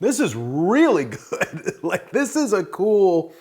This is really good. Like, this is cool.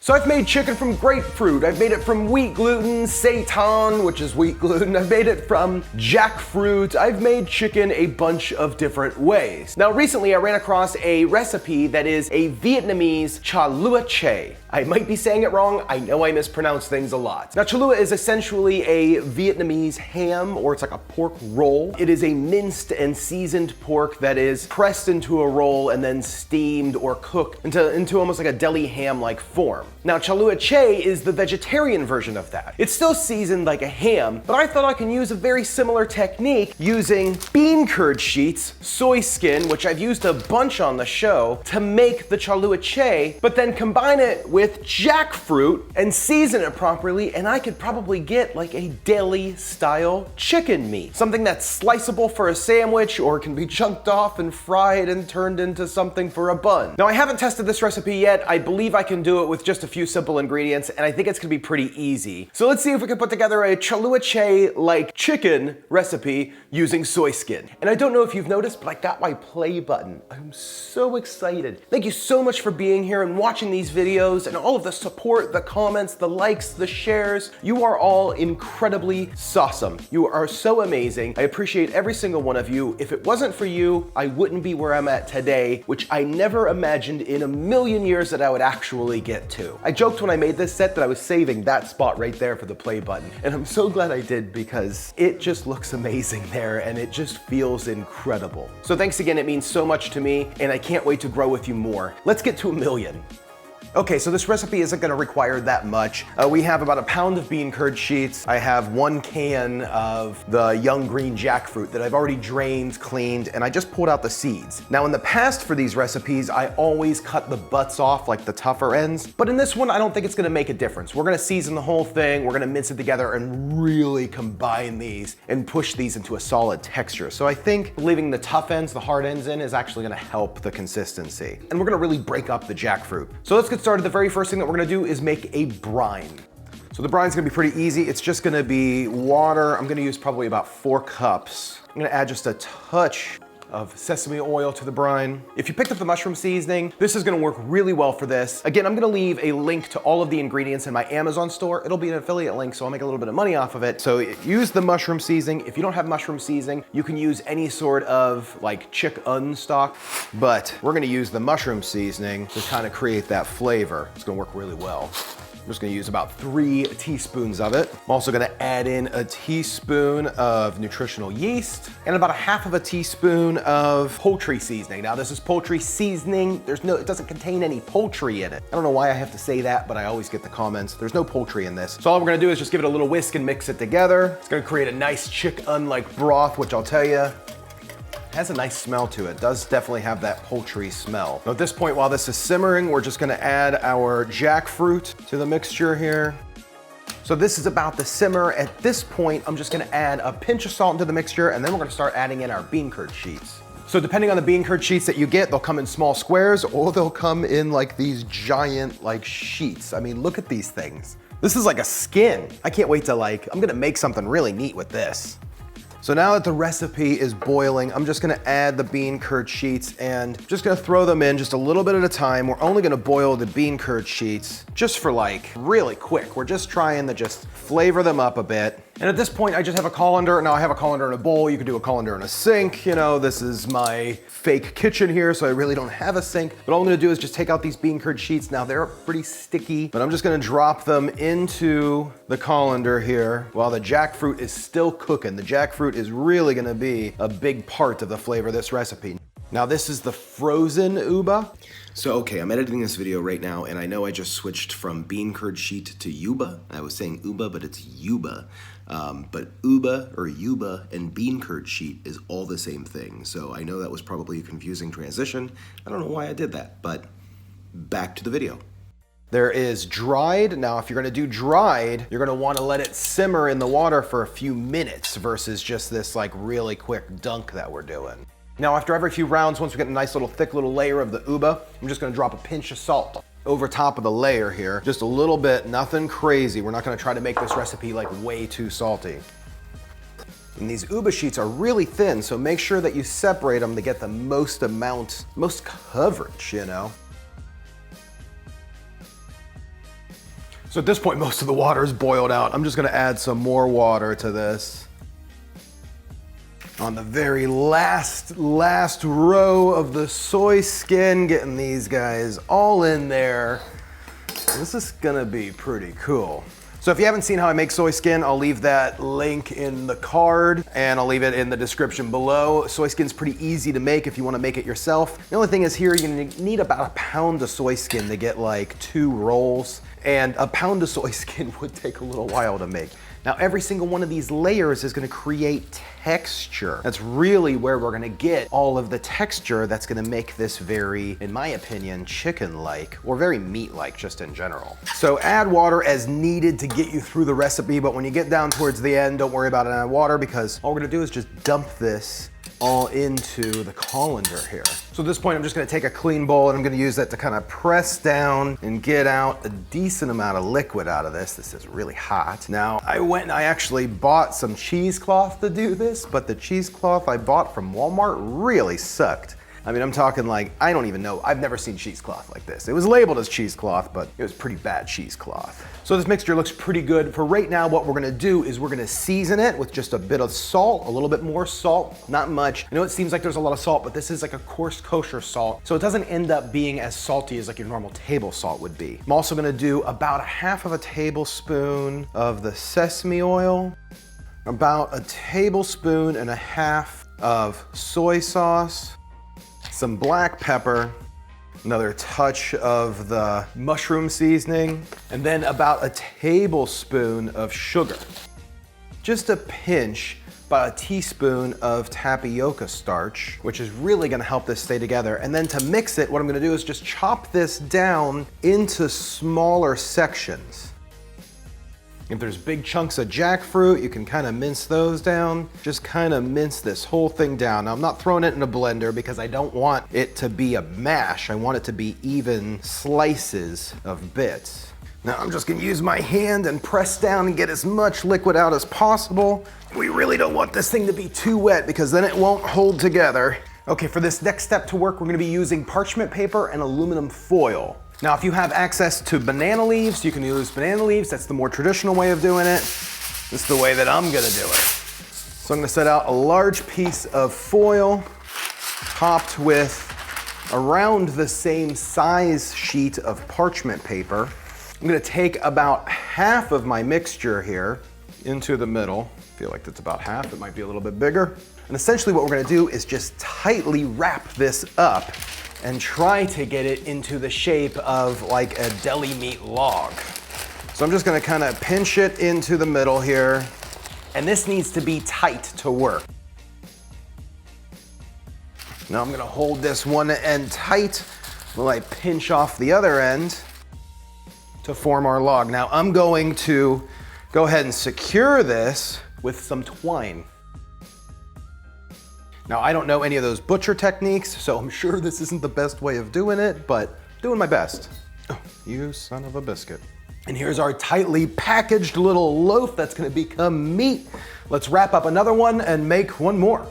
So I've made chicken from grapefruit, I've made it from wheat gluten, seitan, which is wheat gluten, I've made it from jackfruit, I've made chicken a bunch of different ways. Now recently I ran across a recipe that is a Vietnamese Cha Lua Chay. I might be saying it wrong, I know I mispronounce things a lot. Now Cha Lua is essentially a Vietnamese ham, or it's like a pork roll. It is a minced and seasoned pork that is pressed into a roll and then steamed or cooked into almost like a deli ham-like form. Now, Cha Lua Chay is the vegetarian version of that. It's still seasoned like a ham, but I thought I can use a very similar technique using bean curd sheets, soy skin, which I've used a bunch on the show, to make the Cha Lua Chay, but then combine it with jackfruit and season it properly, and I could probably get like a deli-style chicken meat. Something that's sliceable for a sandwich, or can be chunked off and fried and turned into something for a bun. Now, I haven't tested this recipe yet. I believe I can do it with just a few simple ingredients, and I think it's gonna be pretty easy. So let's see if we can put together a Cha Lua Chay like chicken recipe using soy skin. And I don't know if you've noticed, but I got my play button. I'm so excited. Thank you so much for being here and watching these videos and all of the support, the comments, the likes, the shares. You are all incredibly sauceum. You are so amazing. I appreciate every single one of you. If it wasn't for you, I wouldn't be where I'm at today, which I never imagined in a million years that I would actually get to. I joked when I made this set that I was saving that spot right there for the play button, and I'm so glad I did because it just looks amazing there and it just feels incredible. So thanks again, it means so much to me, and I can't wait to grow with you more. Let's get to 1 million. Okay, so this recipe isn't gonna require that much. We have about a pound of bean curd sheets. I have 1 can of the young green jackfruit that I've already drained, cleaned, and I just pulled out the seeds. Now in the past for these recipes, I always cut the butts off, like the tougher ends, but in this one, I don't think it's gonna make a difference. We're gonna season the whole thing, we're gonna mince it together and really combine these and push these into a solid texture. So I think leaving the tough ends, the hard ends in, is actually gonna help the consistency. And we're gonna really break up the jackfruit. So let's get started. The very first thing that we're gonna do is make a brine. So the brine's gonna be pretty easy. It's just gonna be water. I'm gonna use probably about 4 cups. I'm gonna add just a touch of sesame oil to the brine. If you picked up the mushroom seasoning, this is gonna work really well for this. Again, I'm gonna leave a link to all of the ingredients in my Amazon store. It'll be an affiliate link, so I'll make a little bit of money off of it. So use the mushroom seasoning. If you don't have mushroom seasoning, you can use any sort of like chicken stock, but we're gonna use the mushroom seasoning to kind of create that flavor. It's gonna work really well. I'm just gonna use about 3 teaspoons of it. I'm also gonna add in a teaspoon of nutritional yeast and about 1/2 teaspoon of poultry seasoning. Now this is poultry seasoning. It doesn't contain any poultry in it. I don't know why I have to say that, but I always get the comments. There's no poultry in this. So all we're gonna do is just give it a little whisk and mix it together. It's gonna create a nice chicken-like broth, which I'll tell you, has a nice smell to it. Does definitely have that poultry smell. Now at this point, while this is simmering, we're just gonna add our jackfruit to the mixture here. So this is about to simmer. At this point, I'm just gonna add a pinch of salt into the mixture, and then we're gonna start adding in our bean curd sheets. So depending on the bean curd sheets that you get, they'll come in small squares or they'll come in like these giant like sheets. I mean, look at these things. This is like a skin. I can't wait to I'm gonna make something really neat with this. So now that the recipe is boiling, I'm just gonna add the bean curd sheets and just gonna throw them in just a little bit at a time. We're only gonna boil the bean curd sheets just for really quick. We're just trying to just flavor them up a bit. And at this point, I just have a colander. Now I have a colander in a bowl. You could do a colander in a sink. You know, this is my fake kitchen here, so I really don't have a sink. But all I'm gonna do is just take out these bean curd sheets. Now they're pretty sticky, but I'm just gonna drop them into the colander here while the jackfruit is still cooking. The jackfruit is really gonna be a big part of the flavor of this recipe. Now this is the frozen uba. So okay, I'm editing this video right now, and I know I just switched from bean curd sheet to yuba. I was saying uba, but it's yuba. But uba or yuba and bean curd sheet is all the same thing. So I know that was probably a confusing transition. I don't know why I did that, but back to the video. There is dried. Now, if you're gonna do dried, you're gonna wanna let it simmer in the water for a few minutes versus just this really quick dunk that we're doing. Now, after every few rounds, once we get a nice little thick little layer of the uba, I'm just gonna drop a pinch of salt over top of the layer here. Just a little bit, nothing crazy. We're not gonna try to make this recipe way too salty. And these uba sheets are really thin, so make sure that you separate them to get the most coverage, you know? So at this point, most of the water is boiled out. I'm just gonna add some more water to this. On the very last row of the soy skin, getting these guys all in there. This is gonna be pretty cool. So if you haven't seen how I make soy skin, I'll leave that link in the card and I'll leave it in the description below. Soy skin's pretty easy to make if you want to make it yourself. The only thing is here, you're gonna need about a pound of soy skin to get like 2 rolls, and a pound of soy skin would take a little while to make. Now every single one of these layers is gonna create texture. That's really where we're gonna get all of the texture that's gonna make this very, in my opinion, chicken-like, or very meat-like just in general. So add water as needed to get you through the recipe, but when you get down towards the end, don't worry about adding water because all we're gonna do is just dump this all into the colander here. So at this point, I'm just gonna take a clean bowl and I'm gonna use that to kind of press down and get out a decent amount of liquid out of this. This is really hot. Now, I went and I actually bought some cheesecloth to do this, but the cheesecloth I bought from Walmart really sucked. I mean, I'm talking like, I don't even know. I've never seen cheesecloth like this. It was labeled as cheesecloth, but it was pretty bad cheesecloth. So this mixture looks pretty good. For right now, what we're gonna do is we're gonna season it with just a bit of salt, a little bit more salt, not much. I know it seems like there's a lot of salt, but this is like a coarse kosher salt. So it doesn't end up being as salty as like your normal table salt would be. I'm also gonna do about 1/2 tablespoon of the sesame oil, about 1.5 tablespoons of soy sauce, some black pepper, another touch of the mushroom seasoning, and then about 1 tablespoon of sugar. Just a pinch, about 1 teaspoon of tapioca starch, which is really gonna help this stay together. And then to mix it, what I'm gonna do is just chop this down into smaller sections. If there's big chunks of jackfruit, you can kind of mince those down. Just kind of mince this whole thing down. Now, I'm not throwing it in a blender because I don't want it to be a mash. I want it to be even slices of bits. Now, I'm just gonna use my hand and press down and get as much liquid out as possible. We really don't want this thing to be too wet because then it won't hold together. Okay, for this next step to work, we're gonna be using parchment paper and aluminum foil. Now, if you have access to banana leaves, you can use banana leaves. That's the more traditional way of doing it. This is the way that I'm gonna do it. So I'm gonna set out a large piece of foil topped with around the same size sheet of parchment paper. I'm gonna take about 1/2 of my mixture here into the middle. I feel like that's about 1/2, it might be a little bit bigger. And essentially what we're gonna do is just tightly wrap this up and try to get it into the shape of like a deli meat log. So I'm just gonna kind of pinch it into the middle here. And this needs to be tight to work. Now I'm gonna hold this one end tight while I pinch off the other end to form our log. Now I'm going to go ahead and secure this with some twine. Now, I don't know any of those butcher techniques, so I'm sure this isn't the best way of doing it, but doing my best. Oh, you son of a biscuit. And here's our tightly packaged little loaf that's gonna become meat. Let's wrap up another one and make one more.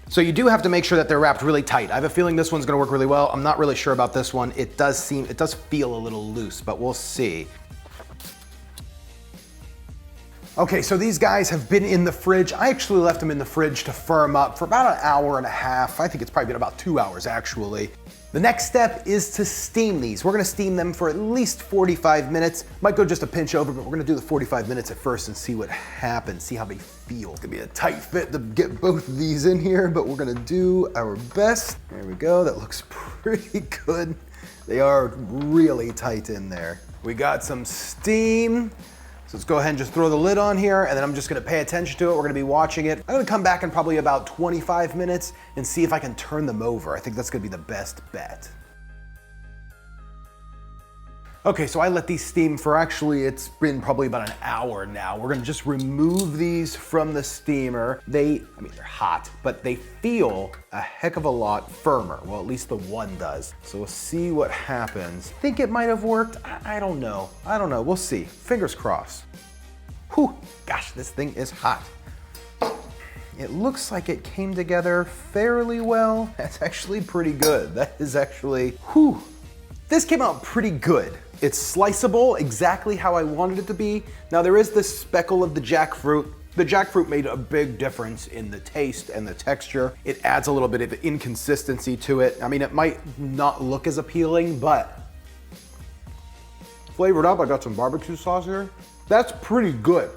So you do have to make sure that they're wrapped really tight. I have a feeling this one's gonna work really well. I'm not really sure about this one. It does feel a little loose, but we'll see. Okay, so these guys have been in the fridge. I actually left them in the fridge to firm up for about 1.5 hours. I think it's probably been about 2 hours actually. The next step is to steam these. We're gonna steam them for at least 45 minutes. Might go just a pinch over, but we're gonna do the 45 minutes at first and see what happens, see how they feel. It's gonna be a tight fit to get both of these in here, but we're gonna do our best. There we go, that looks pretty good. They are really tight in there. We got some steam. So let's go ahead and just throw the lid on here, and then I'm just gonna pay attention to it. We're gonna be watching it. I'm gonna come back in probably about 25 minutes and see if I can turn them over. I think that's gonna be the best bet. Okay, so I let these steam for it's been probably about 1 hour now. We're gonna just remove these from the steamer. They're hot, but they feel a heck of a lot firmer. Well, at least the one does. So we'll see what happens. Think it might have worked? I don't know. We'll see. Fingers crossed. Whew, gosh, this thing is hot. It looks like it came together fairly well. That's actually pretty good. That is actually, whew. This came out pretty good. It's sliceable exactly how I wanted it to be. Now there is this speckle of the jackfruit. The jackfruit made a big difference in the taste and the texture. It adds a little bit of inconsistency to it. I mean, it might not look as appealing, but flavored up, I got some barbecue sauce here. That's pretty good.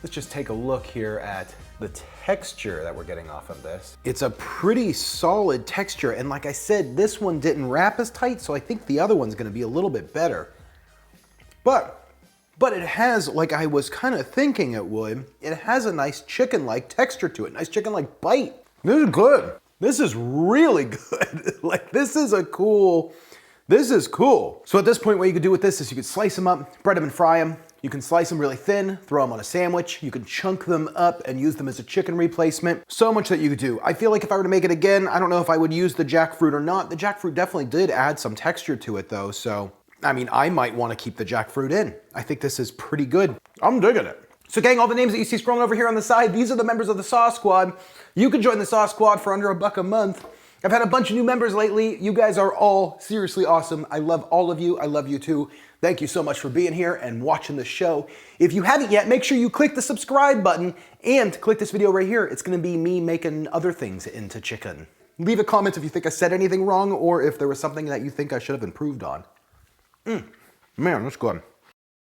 Let's just take a look here at the texture that we're getting off of this. It's a pretty solid texture, and like I said, this one didn't wrap as tight, so I think the other one's gonna be a little bit better. But it has, like I was kind of thinking it would, it has a nice chicken-like texture to it, nice chicken-like bite. This is good. This is really good. Like, this is cool. So at this point, what you could do with this is you could slice them up, bread them and fry them. You can slice them really thin, throw them on a sandwich. You can chunk them up and use them as a chicken replacement. So much that you could do. I feel like if I were to make it again, I don't know if I would use the jackfruit or not. The jackfruit definitely did add some texture to it though, so I mean, I might want to keep the jackfruit in. I think this is pretty good. I'm digging it. So gang, all the names that you see scrolling over here on the side, these are the members of the Sauce Squad. You can join the Sauce Squad for under $1 a month. I've had a bunch of new members lately. You guys are all seriously awesome. I love all of you. I love you too. Thank you so much for being here and watching the show. If you haven't yet, make sure you click the subscribe button and click this video right here. It's gonna be me making other things into chicken. Leave a comment if you think I said anything wrong or if there was something that you think I should have improved on. Man, that's good.